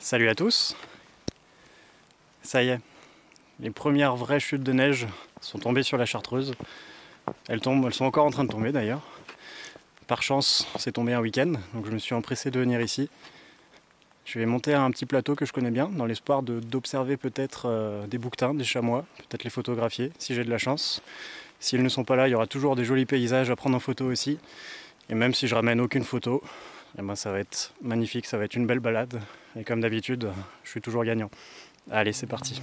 Salut à tous. Ça y est, les premières vraies chutes de neige sont tombées sur la Chartreuse. Elles sont encore en train de tomber d'ailleurs. Par chance, c'est tombé un week-end, donc je me suis empressé de venir ici. Je vais monter à un petit plateau que je connais bien, dans l'espoir d'observer peut-être des bouquetins, des chamois, peut-être les photographier si j'ai de la chance. S'ils ne sont pas là, il y aura toujours des jolis paysages à prendre en photo aussi. Et même si je ramène aucune photo, eh ben ça va être magnifique, ça va être une belle balade. Et comme d'habitude, je suis toujours gagnant. Allez, c'est parti.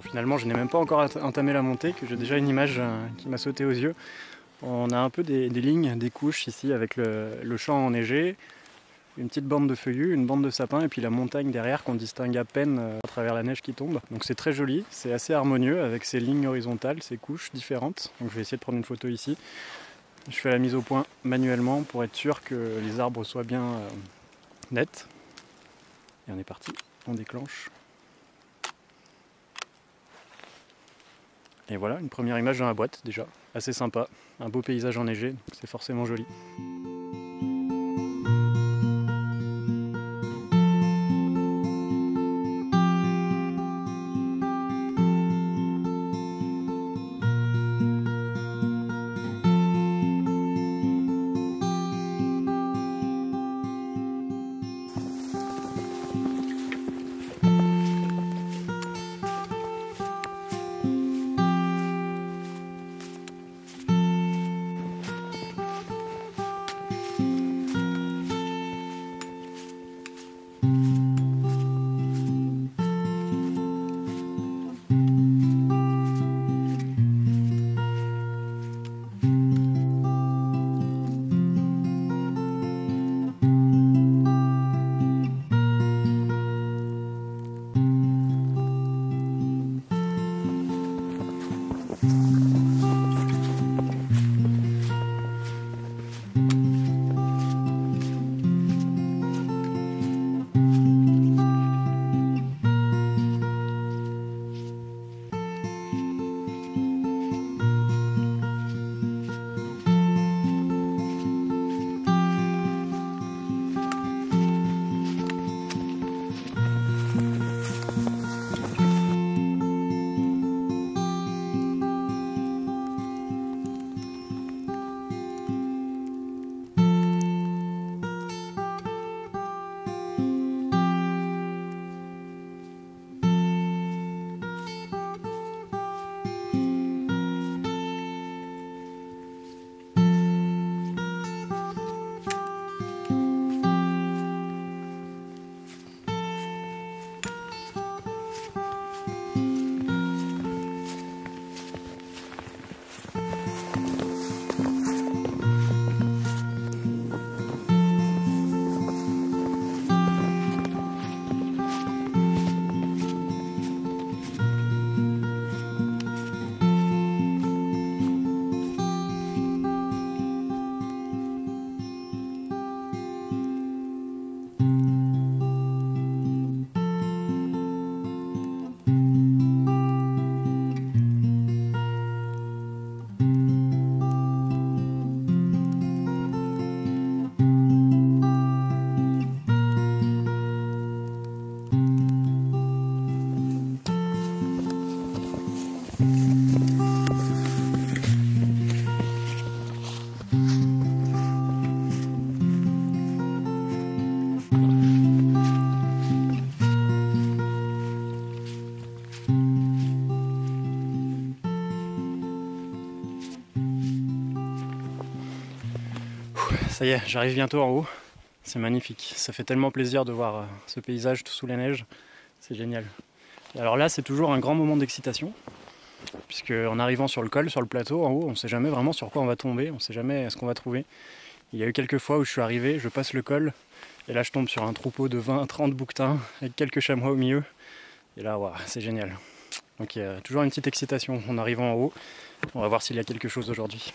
Finalement, je n'ai même pas encore entamé la montée, que j'ai déjà une image qui m'a sauté aux yeux. On a un peu des lignes, des couches ici avec le champ enneigé, une petite bande de feuillus, une bande de sapins et puis la montagne derrière qu'on distingue à peine à travers la neige qui tombe. Donc c'est très joli, c'est assez harmonieux avec ces lignes horizontales, ces couches différentes. Donc je vais essayer de prendre une photo ici. Je fais la mise au point manuellement pour être sûr que les arbres soient bien nets. Et on est parti, on déclenche. Et voilà, une première image dans la boîte déjà, assez sympa, un beau paysage enneigé, c'est forcément joli. Ça y est, j'arrive bientôt en haut. C'est magnifique. Ça fait tellement plaisir de voir ce paysage tout sous la neige. C'est génial. Et alors là, c'est toujours un grand moment d'excitation. Puisque en arrivant sur le col, sur le plateau, en haut, on ne sait jamais vraiment sur quoi on va tomber. On ne sait jamais ce qu'on va trouver. Il y a eu quelques fois où je suis arrivé, je passe le col. Et là, je tombe sur un troupeau de 20-30 bouquetins avec quelques chamois au milieu. Et là, wow, c'est génial. Donc il y a toujours une petite excitation en arrivant en haut. On va voir s'il y a quelque chose aujourd'hui.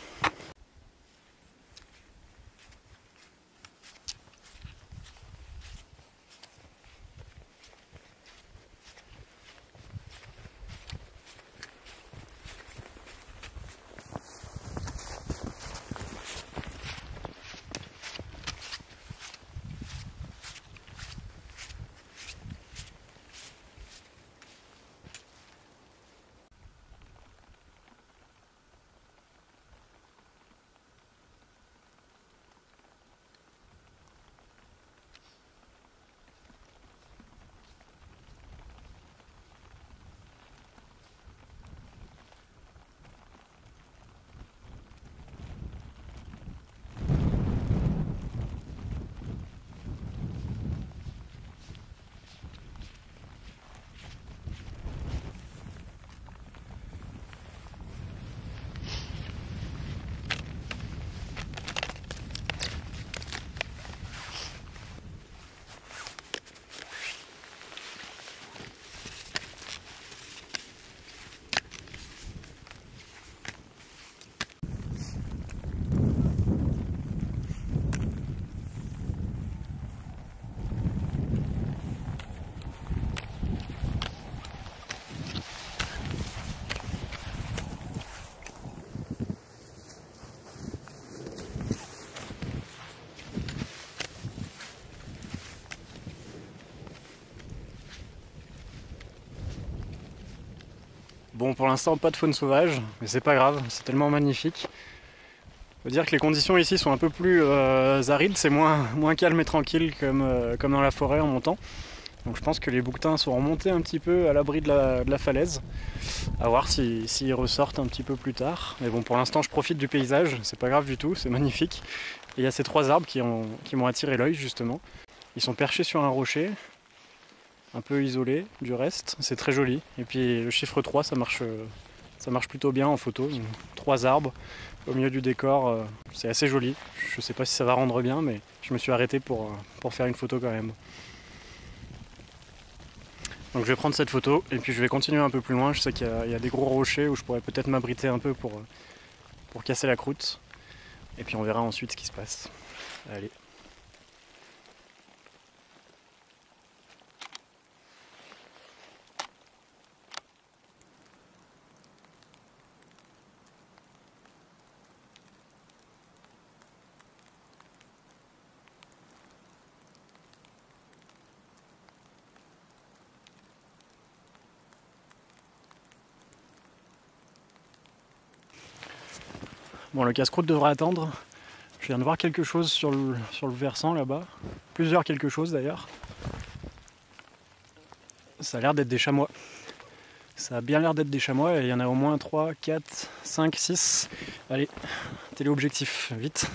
Bon, pour l'instant, pas de faune sauvage, mais c'est pas grave, c'est tellement magnifique. Faut dire que les conditions ici sont un peu plus arides, c'est moins calme et tranquille comme dans la forêt en montant. Donc je pense que les bouquetins sont remontés un petit peu à l'abri de la falaise. À voir s'ils ressortent un petit peu plus tard. Mais bon, pour l'instant, je profite du paysage, c'est pas grave du tout, c'est magnifique. Et il y a ces 3 arbres qui m'ont attiré l'œil justement. Ils sont perchés sur un rocher, un peu isolé du reste, c'est très joli. Et puis le chiffre 3, ça marche plutôt bien en photo. 3 arbres au milieu du décor, c'est assez joli. Je sais pas si ça va rendre bien, mais je me suis arrêté pour faire une photo quand même. Donc je vais prendre cette photo et puis je vais continuer un peu plus loin. Je sais qu'il y a des gros rochers où je pourrais peut-être m'abriter un peu pour casser la croûte. Et puis on verra ensuite ce qui se passe. Allez. Bon, le casse-croûte devrait attendre. Je viens de voir quelque chose sur le versant là-bas. Plusieurs quelque chose d'ailleurs. Ça a l'air d'être des chamois. Ça a bien l'air d'être des chamois et il y en a au moins 3, 4, 5, 6. Allez, téléobjectif, vite.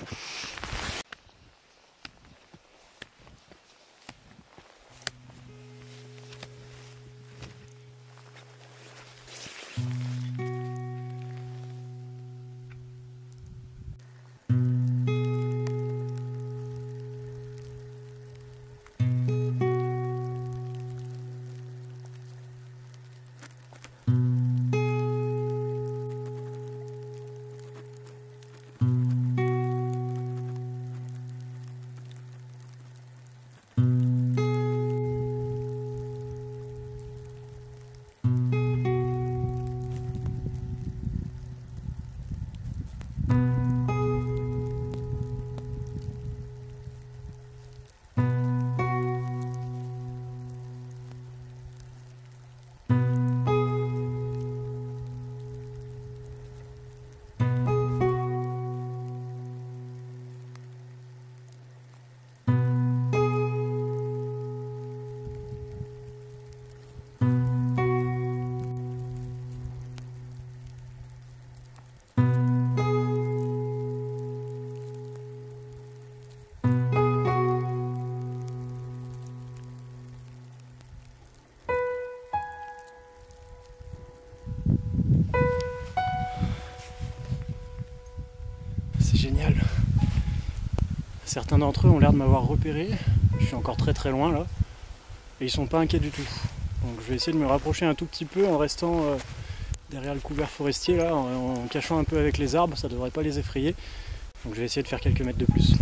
Certains d'entre eux ont l'air de m'avoir repéré. Je suis encore très loin là. Et ils sont pas inquiets du tout. Donc je vais essayer de me rapprocher un tout petit peu en restant derrière le couvert forestier là, en cachant un peu avec les arbres, ça devrait pas les effrayer. Donc je vais essayer de faire quelques mètres de plus.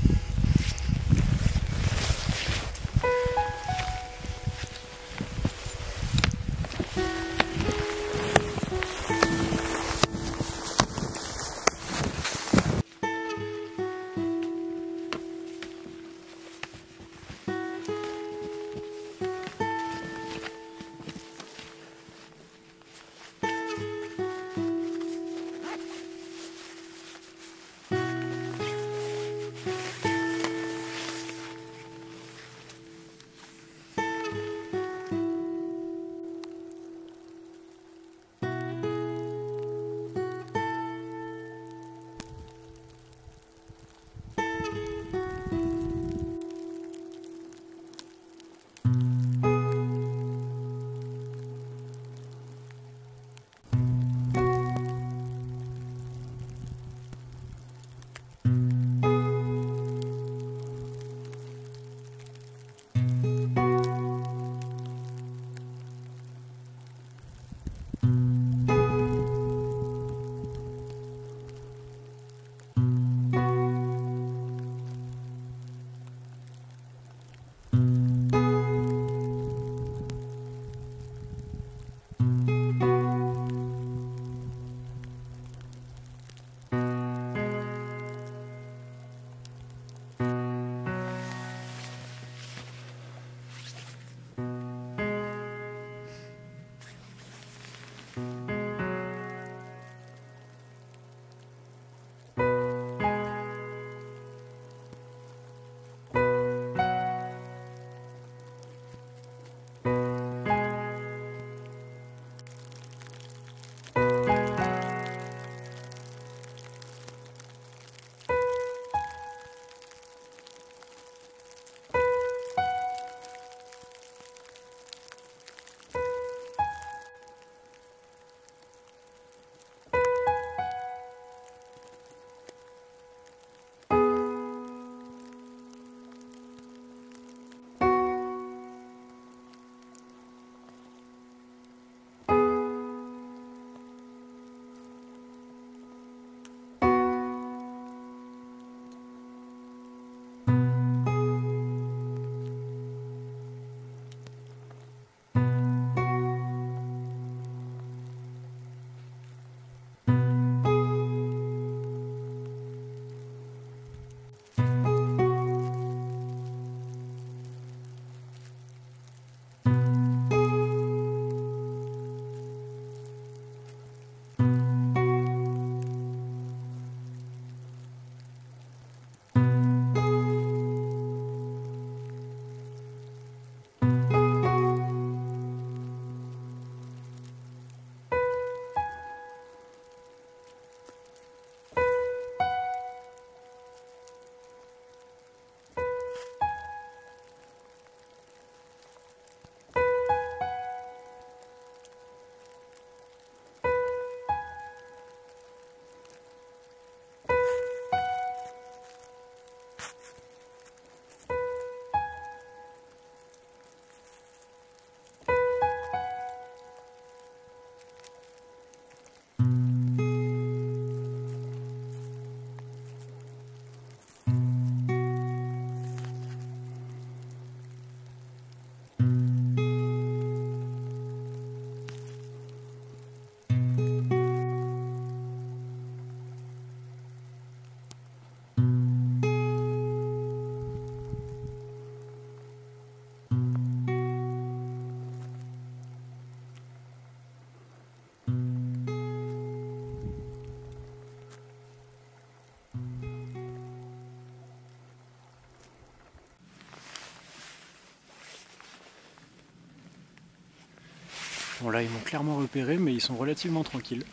Bon là ils m'ont clairement repéré mais ils sont relativement tranquilles.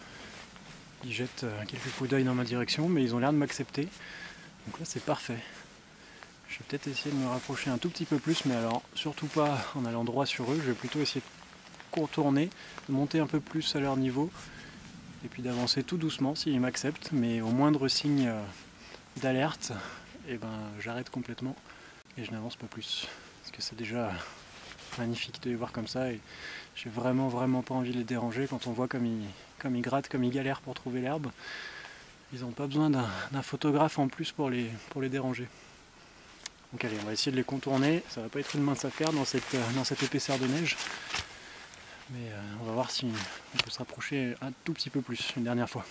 Ils jettent quelques coups d'œil dans ma direction mais ils ont l'air de m'accepter. Donc là c'est parfait. Je vais peut-être essayer de me rapprocher un tout petit peu plus mais alors surtout pas en allant droit sur eux. Je vais plutôt essayer de contourner, de monter un peu plus à leur niveau et puis d'avancer tout doucement s'ils m'acceptent mais au moindre signe d'alerte, et ben j'arrête complètement et je n'avance pas plus. Parce que c'est déjà magnifique de les voir comme ça et j'ai vraiment pas envie de les déranger quand on voit comme ils grattent, comme ils galèrent pour trouver l'herbe. Ils n'ont pas besoin d'un photographe en plus pour les déranger. Donc allez, on va essayer de les contourner. Ça va pas être une mince affaire dans cette épaisseur de neige. Mais on va voir si on peut se rapprocher un tout petit peu plus une dernière fois.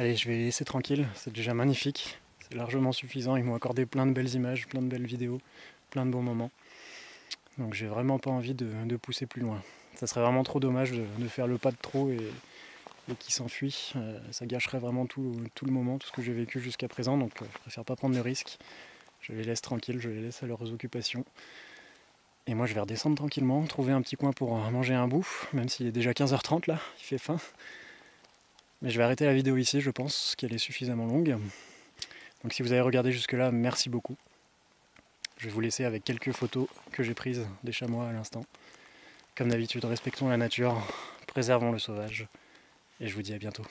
Allez, je vais les laisser tranquilles, c'est déjà magnifique. C'est largement suffisant, ils m'ont accordé plein de belles images, plein de belles vidéos, plein de bons moments. Donc j'ai vraiment pas envie de pousser plus loin. Ça serait vraiment trop dommage de faire le pas de trop et qui s'enfuit. Ça gâcherait vraiment tout le moment, tout ce que j'ai vécu jusqu'à présent. Donc je préfère pas prendre de risques. Je les laisse tranquilles, je les laisse à leurs occupations. Et moi je vais redescendre tranquillement, trouver un petit coin pour manger un bout, même s'il est déjà 15h30 là, il fait faim. Mais je vais arrêter la vidéo ici, je pense qu'elle est suffisamment longue. Donc si vous avez regardé jusque là, merci beaucoup. Je vais vous laisser avec quelques photos que j'ai prises des chamois à l'instant. Comme d'habitude, respectons la nature, préservons le sauvage, et je vous dis à bientôt.